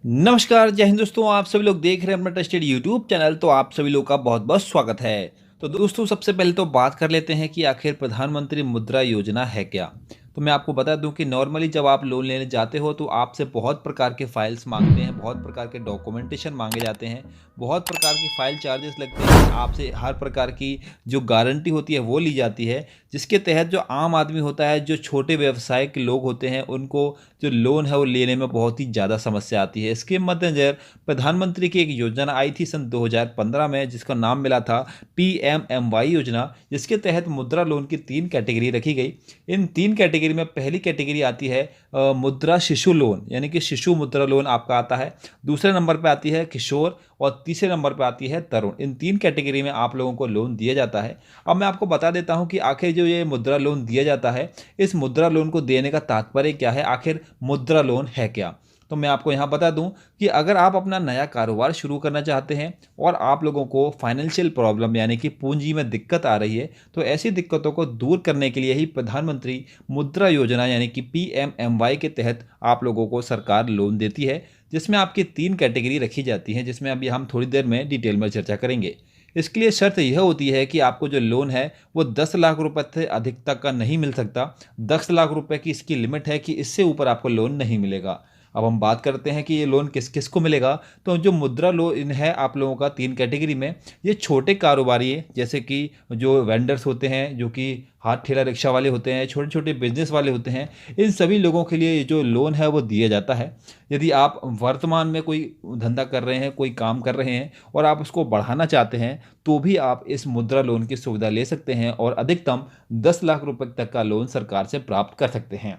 नमस्कार, जय हिंद दोस्तों। आप सभी लोग देख रहे हैं अपना ट्रस्टेड यूट्यूब चैनल। तो आप सभी लोग का बहुत बहुत स्वागत है। तो दोस्तों, सबसे पहले तो बात कर लेते हैं कि आखिर प्रधानमंत्री मुद्रा योजना है क्या। तो मैं आपको बता दूं कि नॉर्मली जब आप लोन लेने जाते हो तो आपसे बहुत प्रकार के फाइल्स मांगते हैं, बहुत प्रकार के डॉक्यूमेंटेशन मांगे जाते हैं, बहुत प्रकार की फाइल चार्जेस लगते हैं, आपसे हर प्रकार की जो गारंटी होती है वो ली जाती है, जिसके तहत जो आम आदमी होता है, जो छोटे व्यवसाय के लोग होते हैं, उनको जो लोन है वो लेने में बहुत ही ज़्यादा समस्या आती है। इसके मद्देनज़र प्रधानमंत्री की एक योजना आई थी सन 2015 में, जिसका नाम मिला था PMMY योजना, जिसके तहत मुद्रा लोन की 3 कैटेगरी रखी गई। इन 3 कैटेगरी में पहली कैटेगरी आती है मुद्रा शिशु लोन, यानी कि शिशु मुद्रा लोन आपका आता है। दूसरे नंबर पे आती है किशोर और तीसरे नंबर पे आती है तरुण। इन 3 कैटेगरी में आप लोगों को लोन दिया जाता है। अब मैं आपको बता देता हूं कि आखिर जो ये मुद्रा लोन दिया जाता है, इस मुद्रा लोन को देने का तात्पर्य क्या है, आखिर मुद्रा लोन है क्या। तो मैं आपको यहाँ बता दूं कि अगर आप अपना नया कारोबार शुरू करना चाहते हैं और आप लोगों को फाइनेंशियल प्रॉब्लम यानी कि पूंजी में दिक्कत आ रही है, तो ऐसी दिक्कतों को दूर करने के लिए ही प्रधानमंत्री मुद्रा योजना यानी कि PMMY के तहत आप लोगों को सरकार लोन देती है, जिसमें आपकी 3 कैटेगरी रखी जाती हैं, जिसमें अभी हम थोड़ी देर में डिटेल में चर्चा करेंगे। इसके लिए शर्त यह होती है कि आपको जो लोन है वो 10 लाख रुपए से अधिक तक का नहीं मिल सकता। 10 लाख रुपए की इसकी लिमिट है कि इससे ऊपर आपको लोन नहीं मिलेगा। अब हम बात करते हैं कि ये लोन किस किस को मिलेगा। तो जो मुद्रा लोन है आप लोगों का 3 कैटेगरी में, ये छोटे कारोबारी है, जैसे कि जो वेंडर्स होते हैं, जो कि हाथ ठेला रिक्शा वाले होते हैं, छोटे छोटे बिजनेस वाले होते हैं, इन सभी लोगों के लिए ये जो लोन है वो दिया जाता है। यदि आप वर्तमान में कोई धंधा कर रहे हैं, कोई काम कर रहे हैं और आप उसको बढ़ाना चाहते हैं, तो भी आप इस मुद्रा लोन की सुविधा ले सकते हैं और अधिकतम 10 लाख रुपए तक का लोन सरकार से प्राप्त कर सकते हैं।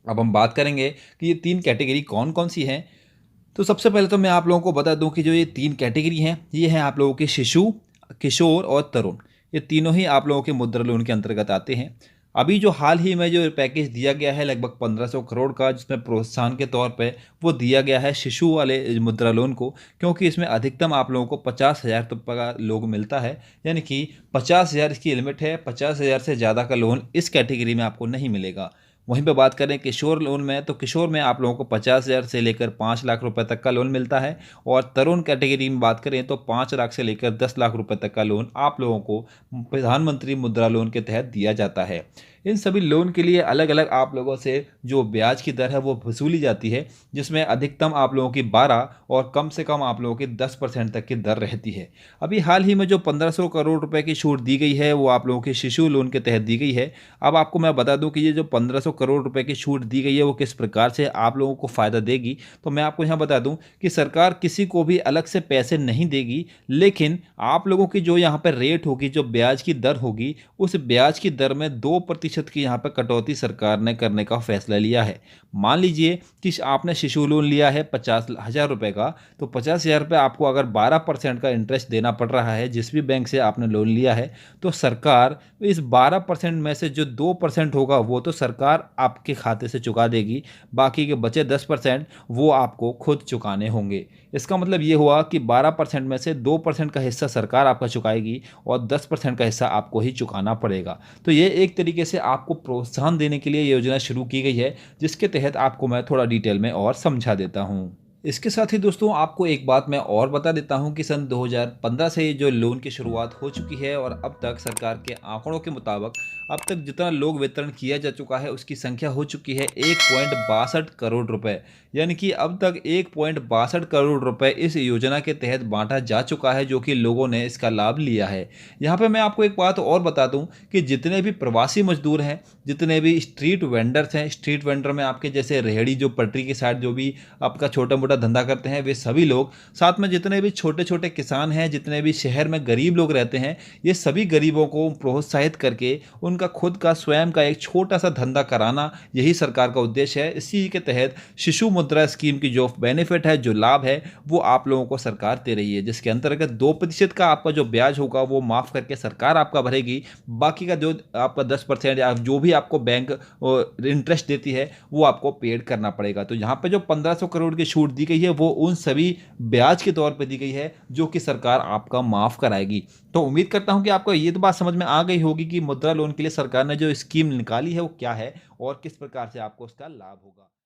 अब हम बात करेंगे कि ये 3 कैटेगरी कौन कौन सी हैं। तो सबसे पहले तो मैं आप लोगों को बता दूं कि जो ये 3 कैटेगरी हैं, ये हैं आप लोगों के शिशु, किशोर और तरुण। ये तीनों ही आप लोगों के मुद्रा लोन के अंतर्गत आते हैं। अभी जो हाल ही में जो पैकेज दिया गया है लगभग 1500 करोड़ का, जिसमें प्रोत्साहन के तौर पे वो दिया गया है शिशु वाले मुद्रा लोन को, क्योंकि इसमें अधिकतम आप लोगों को 50,000 तक का लोन मिलता है, यानी कि 50,000 इसकी लिमिट है। 50,000 से ज़्यादा का लोन इस कैटेगरी में आपको नहीं मिलेगा। वहीं पे बात करें किशोर लोन में, तो किशोर में आप लोगों को 50,000 से लेकर 5 लाख रुपए तक का लोन मिलता है। और तरुण कैटेगरी में बात करें तो 5 लाख से लेकर 10 लाख रुपए तक का लोन आप लोगों को प्रधानमंत्री मुद्रा लोन के तहत दिया जाता है। इन सभी लोन के लिए अलग अलग आप लोगों से जो ब्याज की दर है वो वसूली जाती है, जिसमें अधिकतम आप लोगों की 12 और कम से कम आप लोगों की 10% तक की दर रहती है। अभी हाल ही में जो 1500 करोड़ रुपए की छूट दी गई है वो आप लोगों के शिशु लोन के तहत दी गई है। अब आपको मैं बता दूं कि ये जो 1500 करोड़ रुपए की छूट दी गई है वो किस प्रकार से आप लोगों को फ़ायदा देगी। तो मैं आपको यहाँ बता दूं कि सरकार किसी को भी अलग से पैसे नहीं देगी, लेकिन आप लोगों की जो यहाँ पर रेट होगी, जो ब्याज की दर होगी, उस ब्याज की दर में 2% की यहाँ पर कटौती सरकार ने करने का फैसला लिया है। मान लीजिए कि आपने शिशु लोन लिया है 50,000 रुपये का, तो 50,000 रुपये आपको अगर 12% का इंटरेस्ट देना पड़ रहा है जिस भी बैंक से आपने लोन लिया है, तो सरकार इस 12% में से जो 2% होगा वो तो सरकार आपके खाते से चुका देगी, बाकी के बचे 10% वो आपको खुद चुकाने होंगे। इसका मतलब ये हुआ कि 12% में से 2% का हिस्सा सरकार आपका चुकाएगी और 10% का हिस्सा आपको ही चुकाना पड़ेगा। तो ये एक तरीके से आपको प्रोत्साहन देने के लिए योजना शुरू की गई है, जिसके तहत आपको मैं थोड़ा डिटेल में और समझा देता हूँ। इसके साथ ही दोस्तों, आपको एक बात मैं और बता देता हूं कि सन 2015 से जो लोन की शुरुआत हो चुकी है और अब तक सरकार के आंकड़ों के मुताबिक अब तक जितना लोग वितरण किया जा चुका है उसकी संख्या हो चुकी है 1.62 करोड़ रुपए। यानी कि अब तक 1.62 करोड़ रुपए इस योजना के तहत बांटा जा चुका है, जो कि लोगों ने इसका लाभ लिया है। यहाँ पे मैं आपको एक बात और बता दूं कि जितने भी प्रवासी मजदूर हैं, जितने भी स्ट्रीट वेंडर्स हैं, स्ट्रीट वेंडर में आपके जैसे रेहड़ी जो पटरी के साइड जो भी आपका छोटा मोटा धंधा करते हैं, वे सभी लोग, साथ में जितने भी छोटे छोटे किसान हैं, जितने भी शहर में गरीब लोग रहते हैं, ये सभी गरीबों को प्रोत्साहित करके उनका खुद का स्वयं का एक छोटा सा धंधा कराना, यही सरकार का उद्देश्य है। इसी के तहत शिशु मुद्रा स्कीम की जो बेनिफिट है, जो लाभ है, वो आप लोगों को सरकार दे रही है, जिसके अंतर्गत 2% का आपका जो ब्याज होगा वो माफ़ करके सरकार आपका भरेगी। बाकी का जो आपका 10% या जो भी आपको बैंक इंटरेस्ट देती है वो आपको पेड करना पड़ेगा। तो यहाँ पे जो 1500 करोड़ की छूट दी गई है वो उन सभी ब्याज के तौर पे दी गई है जो कि सरकार आपका माफ़ कराएगी। तो उम्मीद करता हूं कि आपको ये तो बात समझ में आ गई होगी कि मुद्रा लोन के लिए सरकार ने जो स्कीम निकाली है वो क्या है और किस प्रकार से आपको उसका लाभ होगा।